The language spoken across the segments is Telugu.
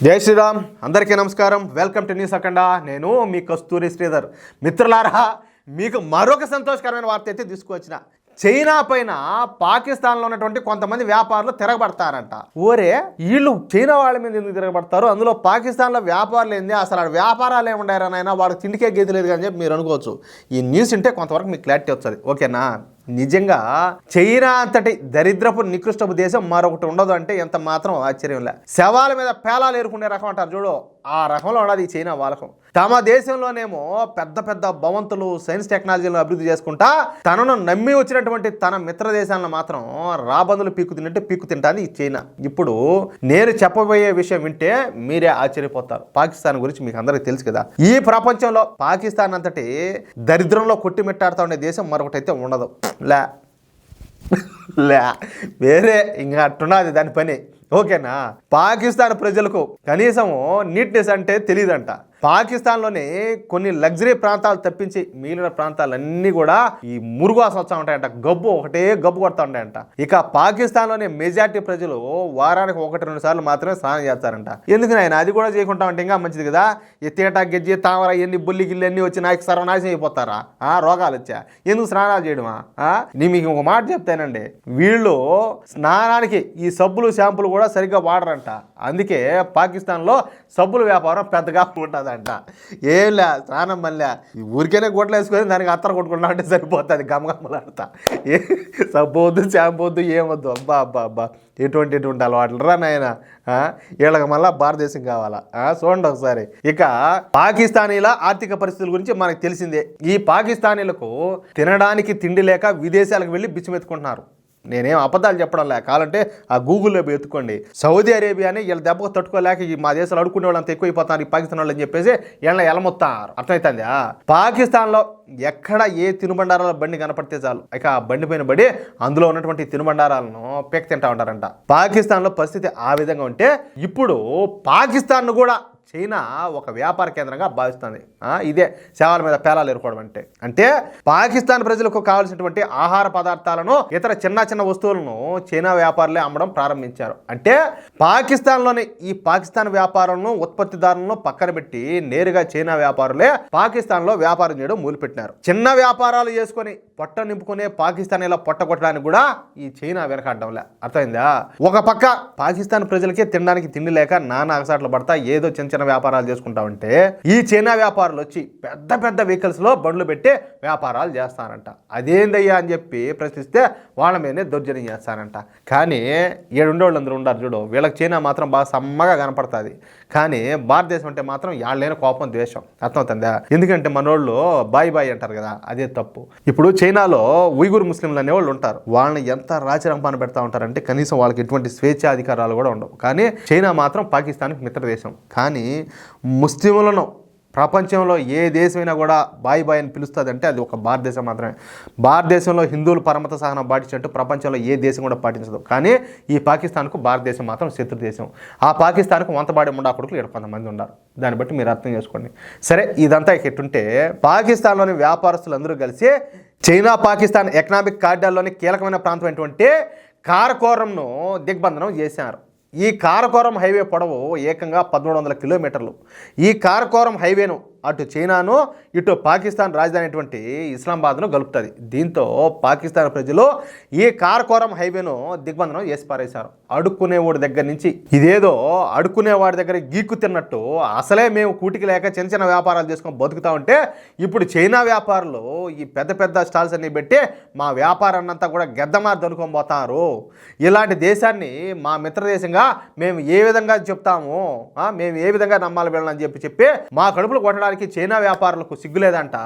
జై శ్రీరామ్. అందరికీ నమస్కారం. వెల్కమ్ టు న్యూస్ అఖండ. నేను మీ కస్తూరి శ్రీధర్. మిత్రులారా, మీకు మరొక సంతోషకరమైన వార్త అయితే తీసుకువచ్చిన. చైనా పైన పాకిస్తాన్లో ఉన్నటువంటి కొంతమంది వ్యాపారులు తిరగబడతారంట. ఓరే, వీళ్ళు చైనా వాళ్ళ మీద ఎందుకు తిరగబడతారు? అందులో పాకిస్తాన్లో వ్యాపారులు ఏంది? అసలు ఆ వ్యాపారాలు ఏముండారనైనా వాడికి తిండికే గేది లేదు అని చెప్పి మీరు అనుకోవచ్చు. ఈ న్యూస్ ఉంటే కొంతవరకు మీకు క్లారిటీ వస్తుంది. ఓకేనా? నిజంగా చైనా అంతటి దరిద్రపు నికృష్టపు దేశం మరొకటి ఉండదు అంటే ఎంత మాత్రం ఆశ్చర్యం లే. శవాల మీద పేలాలు ఏరుకునే రకం అంటారు చూడు, ఆ రకంలో ఉన్నది ఈ చైనా వాలకం. తమ దేశంలోనేమో పెద్ద పెద్ద భవంతులు, సైన్స్ టెక్నాలజీలను అభివృద్ధి చేసుకుంటా తనను నమ్మి వచ్చినటువంటి తన మిత్ర దేశాలను మాత్రం రాబందులు పీక్కు తింటాది ఈ చైనా. ఇప్పుడు నేను చెప్పబోయే విషయం వింటే మీరే ఆశ్చర్యపోతారు. పాకిస్తాన్ గురించి మీకు అందరికీ తెలుసు కదా. ఈ ప్రపంచంలో పాకిస్తాన్ అంతటి దరిద్రంలో కొట్టిమిట్టాడుతూ ఉండే దేశం మరొకటి అయితే ఉండదు. లే వేరే ఇంకా అట్టున్నది దాని పని. ఓకేనా? పాకిస్తాన్ ప్రజలకు కనీసము నీట్నెస్ అంటే తెలియదంట. పాకిస్తాన్లోని కొన్ని లగ్జరీ ప్రాంతాలు తప్పించి మిగిలిన ప్రాంతాలన్నీ కూడా ఈ మురుగువాసన వస్తూ ఉంటాయంట. ఒకటే గబ్బు కొడతా ఉంటాయంట. ఇక పాకిస్తాన్లోని మెజార్టీ ప్రజలు వారానికి 1-2 సార్లు మాత్రమే స్నానం చేస్తారంట. ఎందుకు నాయన? అది కూడా చేయకుండా ఉంటే ఇంకా మంచిది కదా. ఈ తీట, గెజ్జి, తామర, ఎన్ని బుల్లి గిల్లి అన్నీ వచ్చి నాకు సర్వనాశనం అయిపోతారా? రోగాలు వచ్చా ఎందుకు స్నానాలు చేయడమా? నేను మీకు ఒక మాట చెప్తానండి, వీళ్ళు స్నానానికి ఈ సబ్బులు, షాంపులు కూడా సరిగ్గా వాడరంట. అందుకే పాకిస్తాన్లో సబ్బుల వ్యాపారం పెద్దగా ఉంటుంది అంట. ఏం లే, స్నానం మళ్ళీ ఊరికైనా గొడ్లు వేసుకొని దానికి అత్తర కొట్టుకుంటా అంటే సరిపోతుంది. గమగమలాడతా. సబ్బు వద్దు, షాంపూ వద్దు, ఏమొద్దు. అబ్బా ఎటువంటి అలవాట్లు రా నాయన. వీళ్ళకి మళ్ళీ భారతదేశం కావాలా? చూడండి ఒకసారి. ఇక పాకిస్తానీల ఆర్థిక పరిస్థితుల గురించి మనకు తెలిసిందే. ఈ పాకిస్తానీలకు తినడానికి తిండి లేక విదేశాలకు వెళ్ళి బిచ్చమెత్తుకుంటున్నారు. నేనేం అబద్ధాలు చెప్పడం లేక, కావాలంటే ఆ గూగుల్లో ఎత్తుకోండి. సౌదీ అరేబియాని వీళ్ళ దెబ్బకు తట్టుకోలేక మా దేశాలు అడుక్కునే వాళ్ళు అంత ఎక్కువైపోతున్నారు ఈ పాకిస్తాన్ వాళ్ళు అని చెప్పేసి వీళ్ళని ఎలమొత్తారు. అర్థమవుతుందా? పాకిస్తాన్లో ఎక్కడ ఏ తినుబండారాల బండి కనపడితే చాలు ఇక ఆ బండి పైన పడి అందులో ఉన్నటువంటి తినుబండారాలను పెక్ తింటా ఉంటారంట. పాకిస్తాన్లో పరిస్థితి ఆ విధంగా ఉంటే ఇప్పుడు పాకిస్తాన్ కూడా చైనా ఒక వ్యాపార కేంద్రంగా భావిస్తుంది. ఇదే శవాల మీద పేలాలు ఏరుకోవడం అంటే పాకిస్తాన్ ప్రజలకు కావాల్సినటువంటి ఆహార పదార్థాలను, ఇతర చిన్న వస్తువులను చైనా వ్యాపారులే అమ్మడం ప్రారంభించారు. అంటే పాకిస్తాన్లోని ఈ పాకిస్తాన్ వ్యాపారులను, ఉత్పత్తిదారులను పక్కన పెట్టి నేరుగా చైనా వ్యాపారులే పాకిస్తాన్లో వ్యాపారం చేయడం మొదలుపెట్టినారు. చిన్న వ్యాపారాలు చేసుకొని పొట్ట నింపుకునే పాకిస్తానీలా పొట్ట కొట్టడానికి కూడా ఈ చైనా వెనకాడడంలే. అర్థమైందా? ఒక పక్క పాకిస్తాన్ ప్రజలకే తినడానికి తిండి లేక నానా అగసాట్లు పడతా ఏదో చిన్న వ్యాపారాలు చేసుకుంటా ఉంటే ఈ చైనా వ్యాపారులు వచ్చి పెద్ద వెహికల్స్ లో బండ్లు పెట్టి వ్యాపారాలు చేస్తారంట. అదేందయ్యా అని చెప్పి ప్రశ్నిస్తే వాళ్ళ మీదనే దౌర్జన్యం చేస్తారంట. కానీ ఏడుండేవాళ్ళు అందరూ ఉండారు చూడు, వీళ్ళకి చైనా మాత్రం బాగా సమ్మగా కనపడుతుంది. కానీ భారతదేశం అంటే మాత్రం యాళ్ళైన కోపం, ద్వేషం. అర్థమవుతుందా? ఎందుకంటే మనోళ్ళు బాయ్ అంటారు కదా, అదే తప్పు. ఇప్పుడు చైనాలో ఉయ్గుర్ ముస్లింలు అనేవాళ్ళు ఉంటారు. వాళ్ళని ఎంత రాచరంపాన పెడతా ఉంటారంటే కనీసం వాళ్ళకి ఎటువంటి స్వేచ్ఛాధికారాలు కూడా ఉండవు. కానీ చైనా మాత్రం పాకిస్తాన్కి మిత్ర దేశం. కానీ ముస్లింలను ప్రపంచంలో ఏ దేశమైనా కూడా బాయ్ అని పిలుస్తుంది అంటే అది ఒక భారతదేశం మాత్రమే. భారతదేశంలో హిందువులు పరమత సహనం పాటించినట్టు ప్రపంచంలో ఏ దేశం కూడా పాటించదు. కానీ ఈ పాకిస్తాన్కు భారతదేశం మాత్రం శత్రు దేశం. ఆ పాకిస్తాన్కు వంతబాడి ముండా కొడుకులు 7 మంది ఉన్నారు. దాన్ని బట్టి మీరు అర్థం చేసుకోండి. సరే, ఇదంతా ఎట్టుంటే పాకిస్తాన్లోని వ్యాపారస్తులందరూ కలిసి చైనా పాకిస్తాన్ ఎకనామిక్ కారిడార్లోని కీలకమైన ప్రాంతమైనటువంటి కారకోరంను దిగ్బంధనం చేశారు. ఈ కారకోరం హైవే పొడవు ఏకంగా 1300 కిలోమీటర్లు. ఈ కారకోరం హైవేను అటు చైనాను, ఇటు పాకిస్తాన్ రాజధాని అయినటువంటి ఇస్లామాబాద్ను కలుపుతుంది. దీంతో పాకిస్తాన్ ప్రజలు ఈ కారకోరం హైవేను దిగ్బంధనం చేసి పారేశారు. అడుక్కునేవాడి దగ్గర నుంచి ఇదేదో అడుక్కునేవాడి దగ్గర గీక్కు తిన్నట్టు అసలే మేము కూటికి లేక చిన్న వ్యాపారాలు చేసుకొని బతుకుతా ఉంటే ఇప్పుడు చైనా వ్యాపారులు ఈ పెద్ద స్టాల్స్ అన్ని పెట్టి మా వ్యాపారాన్ని అంతా కూడా గెద్దమారి దొరుకొని పోతారు. ఇలాంటి దేశాన్ని మా మిత్ర దేశంగా మేము ఏ విధంగా చెప్తాము, మేము ఏ విధంగా నమ్మాలి వెళ్ళాలని చెప్పి మా కడుపులు కొట్టడానికి చైనా వ్యాపారులకు సిగ్గులేదంట.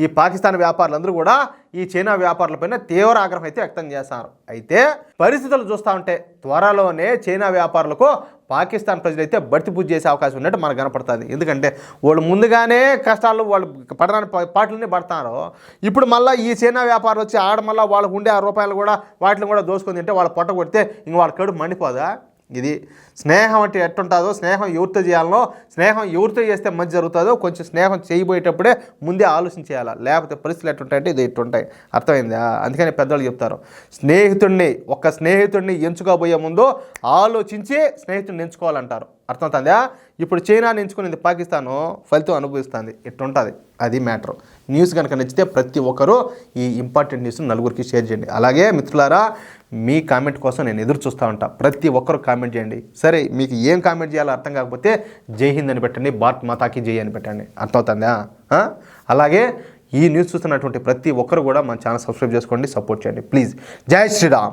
ఈ పాకిస్తాన్ వ్యాపారులందరూ కూడా ఈ చైనా వ్యాపారులపైన తీవ్ర ఆగ్రహం అయితే వ్యక్తం చేస్తారు. అయితే పరిస్థితులు చూస్తూ ఉంటే త్వరలోనే చైనా వ్యాపారులకు పాకిస్తాన్ ప్రజలైతే బర్తి పూజ చేసే అవకాశం ఉన్నట్టు మనకు కనపడుతుంది. ఎందుకంటే వాళ్ళు ముందుగానే కష్టాలు వాళ్ళు పడడానికి పాటలన్నీ పడతారు. ఇప్పుడు మళ్ళీ ఈ చైనా వ్యాపారులు వచ్చి ఆడ మళ్ళీ వాళ్ళకు ఉండే ₹6 కూడా వాటిని కూడా దోసుకొని తింటే వాళ్ళ పొట్ట కొడితే ఇంక వాళ్ళ కడుపు మండిపోదా? ఇది స్నేహం అంటే ఎట్టుంటుందో, స్నేహం ఎవరితో చేయాలనో, స్నేహం ఎవరితో చేస్తే మంచి జరుగుతుందో కొంచెం స్నేహం చేయబోయేటప్పుడే ముందే ఆలోచించేయాలి. లేకపోతే పరిస్థితులు ఎట్టుంటాయంటే ఇది ఎట్టుంటాయి. అర్థమైందా? అందుకని పెద్దవాళ్ళు చెప్తారు, స్నేహితుడిని ఎంచుకోబోయే ముందు ఆలోచించి స్నేహితుడిని ఎంచుకోవాలంటారు. అర్థమవుతుందా? ఇప్పుడు చైనాని ఎంచుకునేది పాకిస్తాను, ఫలితం అనుభవిస్తుంది. ఇట్టుంటుంది అది మ్యాటర్. న్యూస్ కనుక నచ్చితే ప్రతి ఒక్కరూ ఈ ఇంపార్టెంట్ న్యూస్ని నలుగురికి షేర్ చేయండి. అలాగే మిత్రులారా, మీ కామెంట్ కోసం నేను ఎదురు చూస్తూ ఉంటా. ప్రతి ఒక్కరు కామెంట్ చేయండి. సరే, మీకు ఏం కామెంట్ చేయాలో అర్థం కాకపోతే జై హింద్ అని పెట్టండి, భారత్ మాతాకి జై అని పెట్టండి. అర్థమవుతుందా? అలాగే ఈ న్యూస్ చూస్తున్నటువంటి ప్రతి ఒక్కరు కూడా మన ఛానల్ సబ్స్క్రైబ్ చేసుకోండి, సపోర్ట్ చేయండి ప్లీజ్. జై శ్రీరామ్.